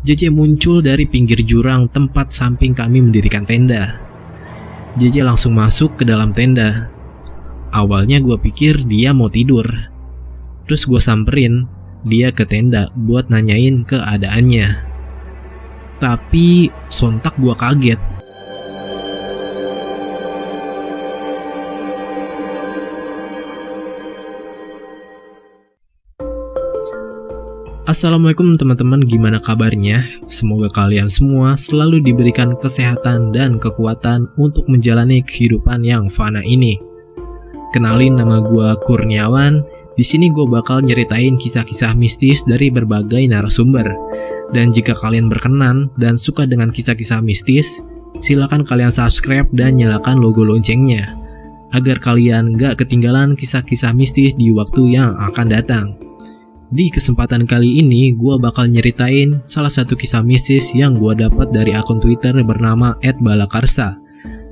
JJ muncul dari pinggir jurang tempat samping kami mendirikan tenda. JJ langsung masuk ke dalam tenda. Awalnya gue pikir dia mau tidur. Terus gue samperin dia ke tenda buat nanyain keadaannya. Tapi sontak gue kaget. Assalamualaikum teman-teman, gimana kabarnya? Semoga kalian semua selalu diberikan kesehatan dan kekuatan untuk menjalani kehidupan yang fana ini. Kenalin, nama gue Kurniawan. Di sini gue bakal nyeritain kisah-kisah mistis dari berbagai narasumber. Dan jika kalian berkenan dan suka dengan kisah-kisah mistis, silakan kalian subscribe dan nyalakan logo loncengnya, agar kalian gak ketinggalan kisah-kisah mistis di waktu yang akan datang. Di kesempatan kali ini, gue bakal nyeritain salah satu kisah mistis yang gue dapat dari akun Twitter bernama @balakarsa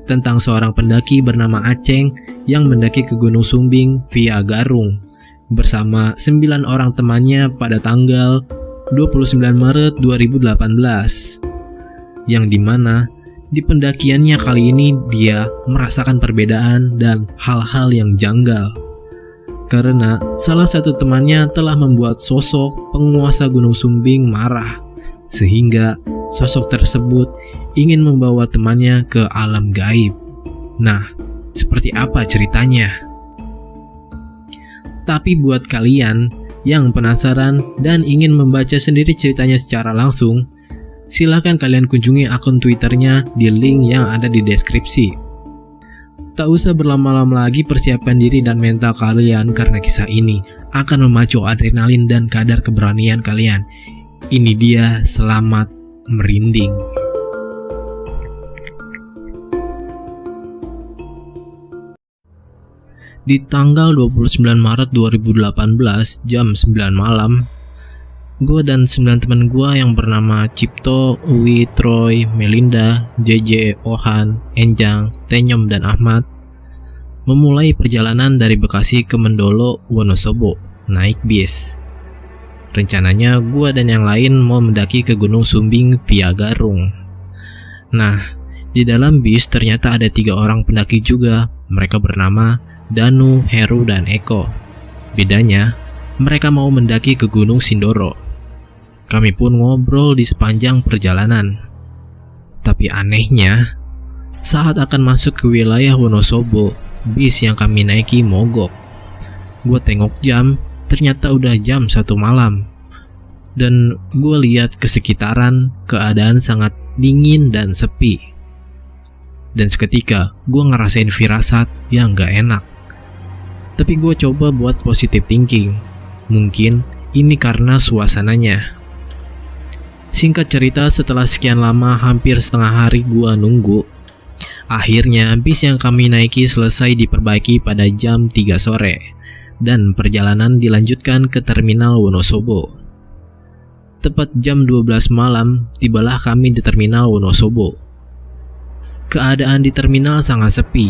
tentang seorang pendaki bernama Aceng yang mendaki ke Gunung Sumbing via Garung bersama 9 orang temannya pada tanggal 29 Maret 2018, yang dimana di pendakiannya kali ini dia merasakan perbedaan dan hal-hal yang janggal. Karena salah satu temannya telah membuat sosok penguasa Gunung Sumbing marah, sehingga sosok tersebut ingin membawa temannya ke alam gaib. Nah, seperti apa ceritanya? Tapi buat kalian yang penasaran dan ingin membaca sendiri ceritanya secara langsung, silahkan kalian kunjungi akun Twitternya di link yang ada di deskripsi. Tak usah berlama-lama lagi, persiapkan diri dan mental kalian karena kisah ini akan memacu adrenalin dan kadar keberanian kalian. Ini dia, selamat merinding. Di tanggal 29 Maret 2018 jam 9 malam, gue dan 9 teman gue yang bernama Cipto, Uwi, Troy, Melinda, JJ, Ohan, Enjang, Tenyom, dan Ahmad memulai perjalanan dari Bekasi ke Mendolo, Wonosobo, naik bis. Rencananya gue dan yang lain mau mendaki ke Gunung Sumbing via Garung. Nah, di dalam bis ternyata ada 3 orang pendaki juga. Mereka bernama Danu, Heru, dan Eko. Bedanya, mereka mau mendaki ke Gunung Sindoro. Kami pun ngobrol di sepanjang perjalanan. Tapi anehnya, saat akan masuk ke wilayah Wonosobo, bis yang kami naiki mogok. Gue tengok jam, ternyata udah jam 1 malam. Dan gue lihat ke sekitaran, keadaan sangat dingin dan sepi. Dan seketika, gue ngerasain firasat yang gak enak. Tapi gue coba buat positive thinking. Mungkin ini karena suasananya. Singkat cerita, setelah sekian lama, hampir setengah hari gua nunggu, akhirnya bis yang kami naiki selesai diperbaiki pada jam 3 sore dan perjalanan dilanjutkan ke terminal Wonosobo. Tepat jam 12 malam, tibalah kami di terminal Wonosobo. Keadaan di terminal sangat sepi,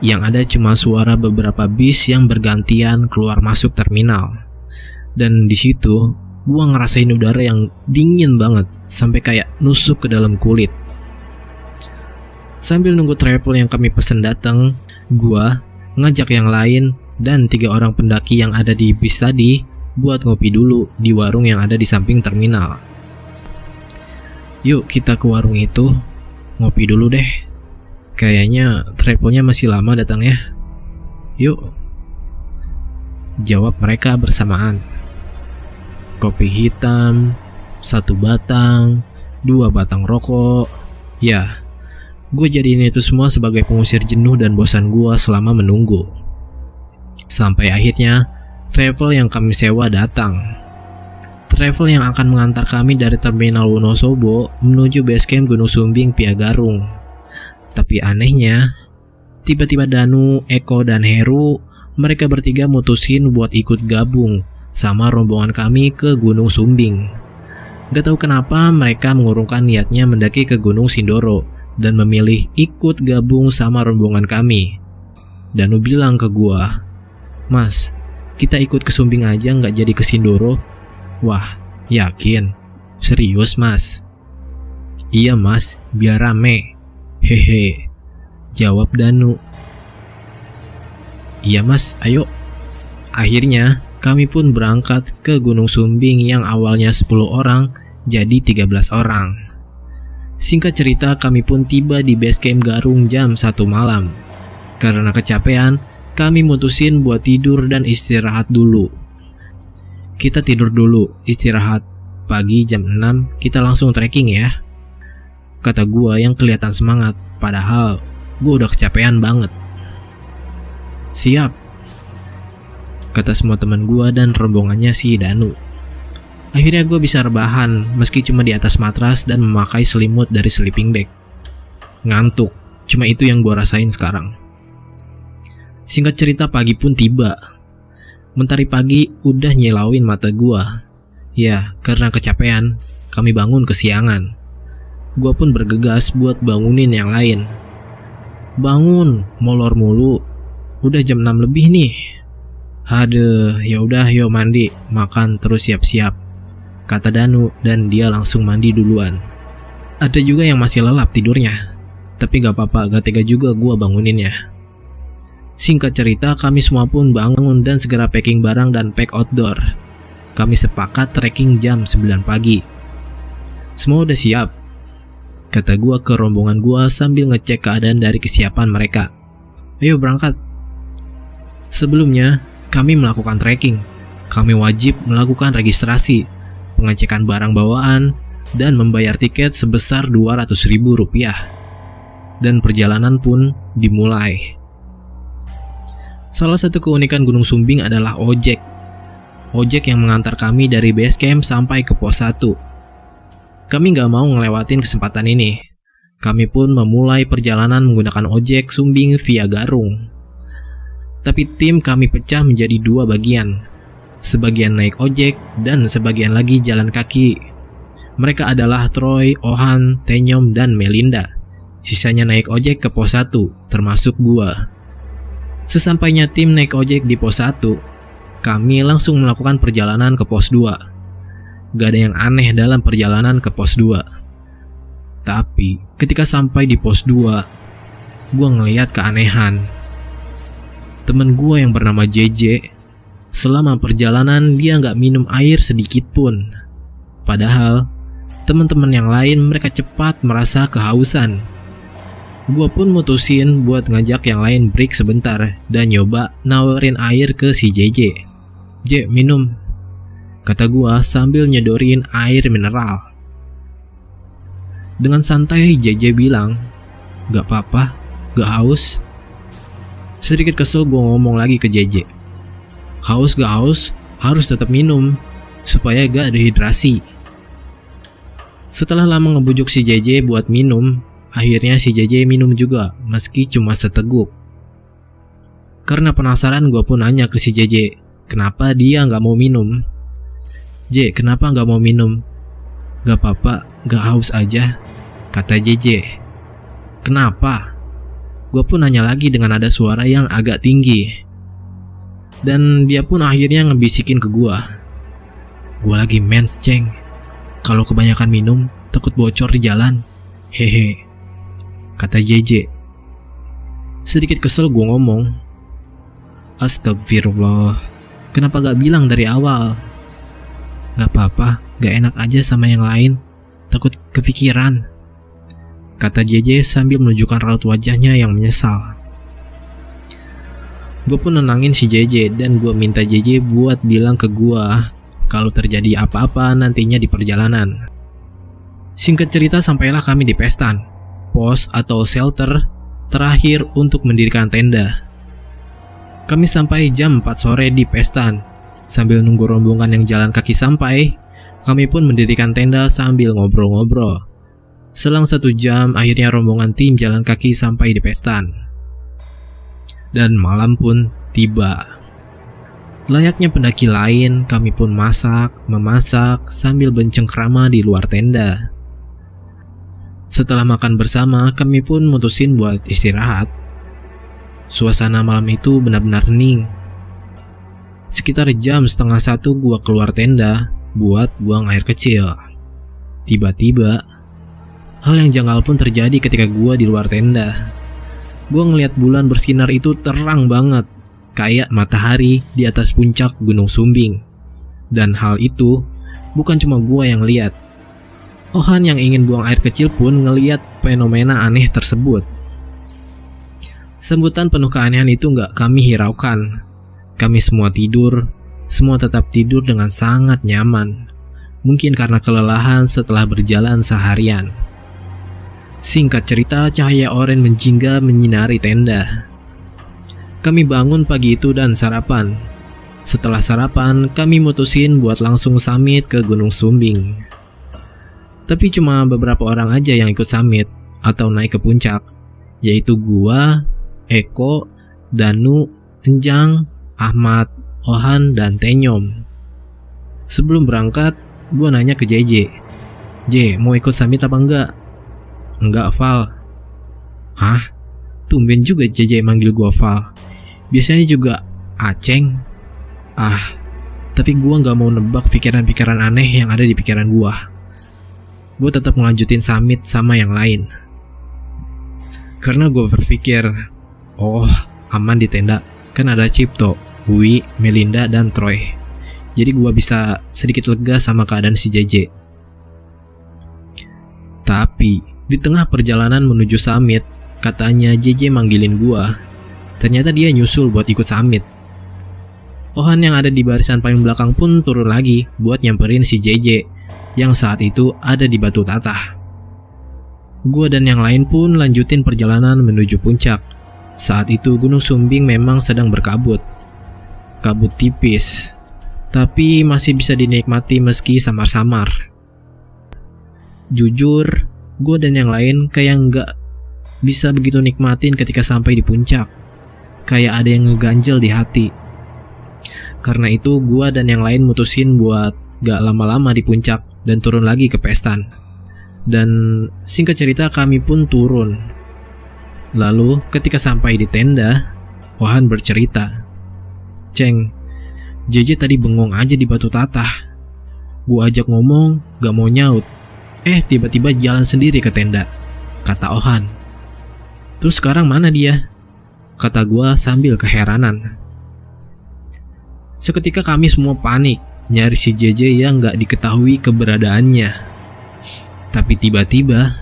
yang ada cuma suara beberapa bis yang bergantian keluar masuk terminal. Dan di situ gua ngerasain udara yang dingin banget sampai kayak nusuk ke dalam kulit. Sambil nunggu travel yang kami pesen datang, gua ngajak yang lain dan 3 orang pendaki yang ada di bis tadi buat ngopi dulu di warung yang ada di samping terminal. Yuk kita ke warung itu, ngopi dulu deh. Kayaknya travelnya masih lama datang ya. Yuk, jawab mereka bersamaan. Kopi hitam, 1 batang, 2 batang rokok. Ya, gue jadiin itu semua sebagai pengusir jenuh dan bosan gue selama menunggu. Sampai akhirnya, travel yang kami sewa datang. Travel yang akan mengantar kami dari terminal Wonosobo menuju basecamp Gunung Sumbing via Garung. Tapi anehnya, tiba-tiba Danu, Eko, dan Heru, mereka bertiga mutusin buat ikut gabung sama rombongan kami ke Gunung Sumbing. Gak tahu kenapa mereka mengurungkan niatnya mendaki ke Gunung Sindoro dan memilih ikut gabung sama rombongan kami. Danu bilang ke gua, "Mas, kita ikut ke Sumbing aja, gak jadi ke Sindoro." Wah, yakin? Serius mas? Iya mas, biar rame. Hehe, jawab Danu. Iya mas, ayo. Akhirnya kami pun berangkat ke Gunung Sumbing yang awalnya 10 orang jadi 13 orang. Singkat cerita, kami pun tiba di base camp Garung jam 1 malam. Karena kecapean, kami mutusin buat tidur dan istirahat dulu. Kita tidur dulu, istirahat. Pagi jam 6 kita langsung trekking ya, kata gua yang kelihatan semangat, padahal gua udah kecapean banget. Siap, kata semua teman gua dan rombongannya si Danu. Akhirnya gua bisa rebahan meski cuma di atas matras dan memakai selimut dari sleeping bag. Ngantuk, cuma itu yang gua rasain sekarang. Singkat cerita, pagi pun tiba. Mentari pagi udah nyelauin mata gua. Ya, karena kecapean, kami bangun kesiangan. Gua pun bergegas buat bangunin yang lain. Bangun, molor mulu. Udah jam 6 lebih nih. Haduh, yaudah yuk mandi, makan terus siap-siap, kata Danu dan dia langsung mandi duluan. Ada juga yang masih lelap tidurnya, tapi gak apa-apa, gak tega juga gua banguninnya. Singkat cerita, kami semua pun bangun dan segera packing barang dan pack outdoor. Kami sepakat trekking jam 9 pagi. Semua udah siap, kata gua ke rombongan gua sambil ngecek keadaan dari kesiapan mereka. Ayo berangkat. Sebelumnya, kami melakukan trekking. Kami wajib melakukan registrasi, pengecekan barang bawaan, dan membayar tiket sebesar Rp200.000. Dan perjalanan pun dimulai. Salah satu keunikan Gunung Sumbing adalah ojek. Ojek yang mengantar kami dari base camp sampai ke pos 1. Kami gak mau ngelewatin kesempatan ini. Kami pun memulai perjalanan menggunakan ojek Sumbing via Garung. Tapi tim kami pecah menjadi 2 bagian. Sebagian naik ojek dan sebagian lagi jalan kaki. Mereka adalah Troy, Ohan, Tenyom, dan Melinda. Sisanya naik ojek ke pos 1, termasuk gua. Sesampainya tim naik ojek di pos 1, kami langsung melakukan perjalanan ke pos 2. Gak ada yang aneh dalam perjalanan ke pos 2. Tapi ketika sampai di pos 2, gua ngeliat keanehan. Temen gua yang bernama JJ, selama perjalanan dia gak minum air sedikit pun. Padahal teman-teman yang lain mereka cepat merasa kehausan. Gua pun mutusin buat ngajak yang lain break sebentar dan nyoba nawarin air ke si JJ. J, minum, kata gua sambil nyodorin air mineral. Dengan santai JJ bilang, gak apa-apa, gak haus. Sedikit kesel gua ngomong lagi ke JJ, haus gak haus, harus tetap minum supaya gak dehidrasi. Setelah lama ngebujuk si JJ buat minum, akhirnya si JJ minum juga meski cuma seteguk. Karena penasaran, gua pun nanya ke si JJ, kenapa dia gak mau minum. J, kenapa gak mau minum? Gak apa-apa, gak haus aja, kata JJ. Kenapa? Gue pun nanya lagi dengan nada suara yang agak tinggi. Dan dia pun akhirnya ngebisikin ke gue lagi mens ceng, kalau kebanyakan minum takut bocor di jalan. Hehe, kata JJ. Sedikit kesel gue ngomong, astagfirullah, kenapa gak bilang dari awal? Gak apa-apa, gak enak aja sama yang lain, takut kepikiran, kata JJ sambil menunjukkan raut wajahnya yang menyesal. Gue pun nenangin si JJ dan gue minta JJ buat bilang ke gue kalau terjadi apa-apa nantinya di perjalanan. Singkat cerita, sampailah kami di Pestan, pos atau shelter terakhir untuk mendirikan tenda. Kami sampai jam 4 sore di Pestan. Sambil nunggu rombongan yang jalan kaki sampai, kami pun mendirikan tenda sambil ngobrol-ngobrol. Selang 1 jam, akhirnya rombongan tim jalan kaki sampai di Pestan. Dan malam pun tiba. Layaknya pendaki lain, kami pun memasak sambil bencengkrama di luar tenda. Setelah makan bersama, kami pun mutusin buat istirahat. Suasana malam itu benar-benar hening. Sekitar jam 12:30 gua keluar tenda buat buang air kecil. Tiba-tiba, hal yang janggal pun terjadi ketika gua di luar tenda. Gua ngeliat bulan bersinar itu terang banget, kayak matahari di atas puncak Gunung Sumbing. Dan hal itu bukan cuma gua yang lihat. Ohan yang ingin buang air kecil pun ngeliat fenomena aneh tersebut. Sambutan penuh keanehan itu gak kami hiraukan. Kami semua tidur, semua tetap tidur dengan sangat nyaman. Mungkin karena kelelahan setelah berjalan seharian. Singkat cerita, cahaya oranye menjingga menyinari tenda. Kami bangun pagi itu dan sarapan. Setelah sarapan, kami mutusin buat langsung summit ke Gunung Sumbing. Tapi cuma beberapa orang aja yang ikut summit atau naik ke puncak, yaitu gua, Eko, Danu, Enjang, Ahmad, Ohan, dan Tenyom. Sebelum berangkat, gua nanya ke JJ, mau ikut summit apa enggak? Enggak, Val. Hah? Tumben juga JJ manggil gua Val. Biasanya juga Aceng. Tapi gua gak mau nebak pikiran-pikiran aneh yang ada di pikiran gua. Gua tetap ngelanjutin summit sama yang lain. Karena gua berpikir, aman di tenda. Kan ada Cipto, Wi, Melinda, dan Troy. Jadi gua bisa sedikit lega sama keadaan si JJ. Tapi di tengah perjalanan menuju summit, katanya JJ manggilin gua. Ternyata dia nyusul buat ikut summit. Ohan yang ada di barisan paling belakang pun turun lagi buat nyamperin si JJ yang saat itu ada di Batu Tatah. Gua dan yang lain pun lanjutin perjalanan menuju puncak. Saat itu Gunung Sumbing memang sedang berkabut. Kabut tipis, tapi masih bisa dinikmati meski samar-samar. Jujur, gue dan yang lain kayak nggak bisa begitu nikmatin ketika sampai di puncak. Kayak ada yang ngeganjel di hati. Karena itu gue dan yang lain mutusin buat gak lama-lama di puncak dan turun lagi ke Pestan. Dan singkat cerita kami pun turun. Lalu ketika sampai di tenda, Ohan bercerita, Ceng, JJ tadi bengong aja di Batu Tatah. Gue ajak ngomong, gak mau nyaut. Tiba-tiba jalan sendiri ke tenda, kata Ohan. Terus sekarang mana dia? Kata gue sambil keheranan. Seketika kami semua panik, nyari si JJ yang gak diketahui keberadaannya. Tapi tiba-tiba,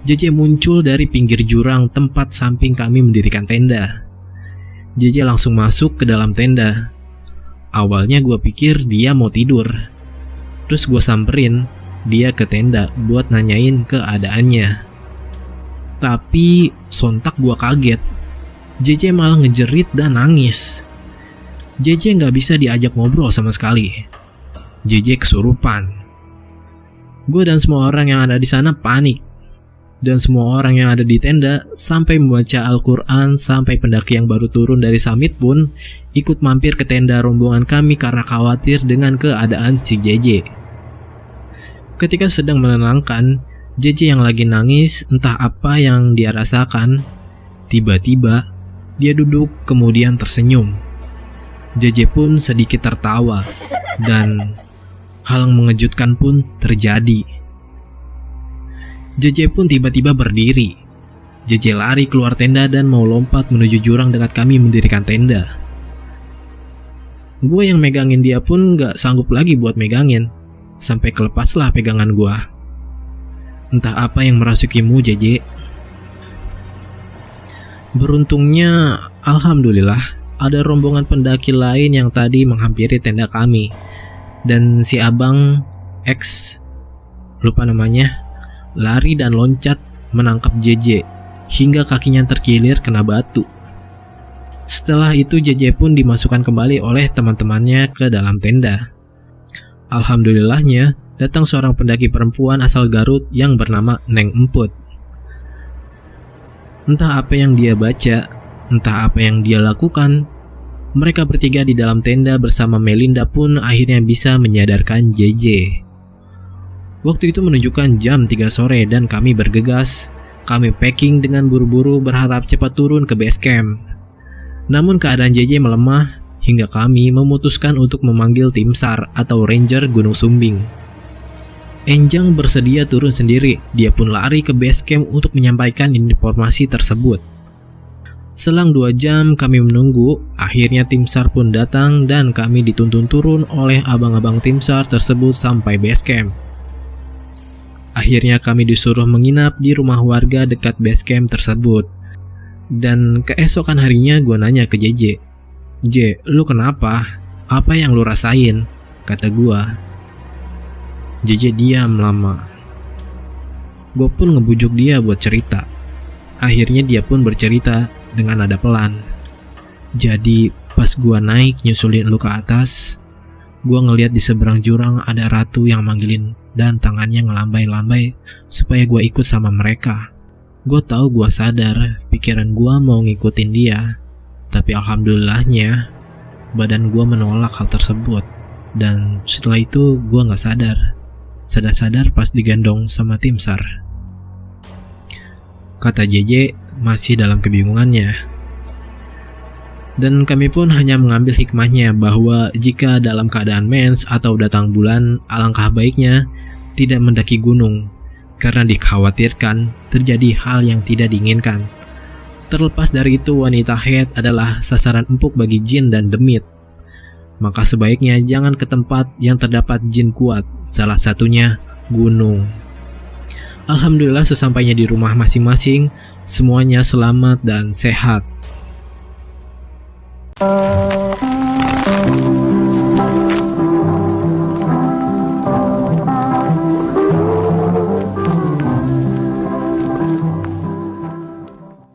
JJ muncul dari pinggir jurang tempat samping kami mendirikan tenda. JJ langsung masuk ke dalam tenda. Awalnya gue pikir dia mau tidur. Terus gue samperin dia ke tenda buat nanyain keadaannya. Tapi sontak gue kaget. JJ malah ngejerit dan nangis. JJ gak bisa diajak ngobrol sama sekali. JJ kesurupan. Gue dan semua orang yang ada di sana panik. Dan semua orang yang ada di tenda sampai membaca Al-Quran sampai pendaki yang baru turun dari summit pun ikut mampir ke tenda rombongan kami karena khawatir dengan keadaan si JJ. Ketika sedang menenangkan JJ yang lagi nangis entah apa yang dia rasakan, tiba-tiba dia duduk kemudian tersenyum. JJ pun sedikit tertawa dan hal yang mengejutkan pun terjadi. JJ pun tiba-tiba berdiri. JJ lari keluar tenda dan mau lompat menuju jurang dekat kami mendirikan tenda. Gue yang megangin dia pun gak sanggup lagi buat megangin. Sampai kelepaslah pegangan gue. Entah apa yang merasukimu, JJ. Beruntungnya, alhamdulillah, ada rombongan pendaki lain yang tadi menghampiri tenda kami. Dan si abang X, lupa namanya, lari dan loncat menangkap JJ hingga kakinya terkilir kena batu. Setelah itu JJ pun dimasukkan kembali oleh teman-temannya ke dalam tenda. Alhamdulillahnya datang seorang pendaki perempuan asal Garut yang bernama Neng Emput. Entah apa yang dia baca, entah apa yang dia lakukan, mereka bertiga di dalam tenda bersama Melinda pun akhirnya bisa menyadarkan JJ. Waktu itu menunjukkan jam 3 sore dan kami bergegas. Kami packing dengan buru-buru berharap cepat turun ke base camp. Namun keadaan JJ melemah hingga kami memutuskan untuk memanggil tim SAR atau Ranger Gunung Sumbing. Enjang bersedia turun sendiri. Dia pun lari ke base camp untuk menyampaikan informasi tersebut. Selang 2 jam kami menunggu, akhirnya tim SAR pun datang dan kami dituntun turun oleh abang-abang tim SAR tersebut sampai base camp. Akhirnya kami disuruh menginap di rumah warga dekat base camp tersebut. Dan keesokan harinya gue nanya ke JJ, "J, lu kenapa? Apa yang lu rasain?" kata gue. JJ diam lama. Gue pun ngebujuk dia buat cerita. Akhirnya dia pun bercerita dengan nada pelan. "Jadi pas gue naik nyusulin lu ke atas, gue ngeliat di seberang jurang ada ratu yang manggilin dan tangannya ngelambai-lambai supaya gue ikut sama mereka. Gue tahu gue sadar pikiran gue mau ngikutin dia, tapi alhamdulillahnya badan gue menolak hal tersebut. Dan setelah itu gue gak sadar. Sadar-sadar pas digendong sama tim SAR," kata JJ masih dalam kebingungannya. Dan kami pun hanya mengambil hikmahnya bahwa jika dalam keadaan mens atau datang bulan, alangkah baiknya tidak mendaki gunung karena dikhawatirkan terjadi hal yang tidak diinginkan. Terlepas dari itu, wanita haid adalah sasaran empuk bagi jin dan demit. Maka sebaiknya jangan ke tempat yang terdapat jin kuat, salah satunya gunung. Alhamdulillah sesampainya di rumah masing-masing, semuanya selamat dan sehat.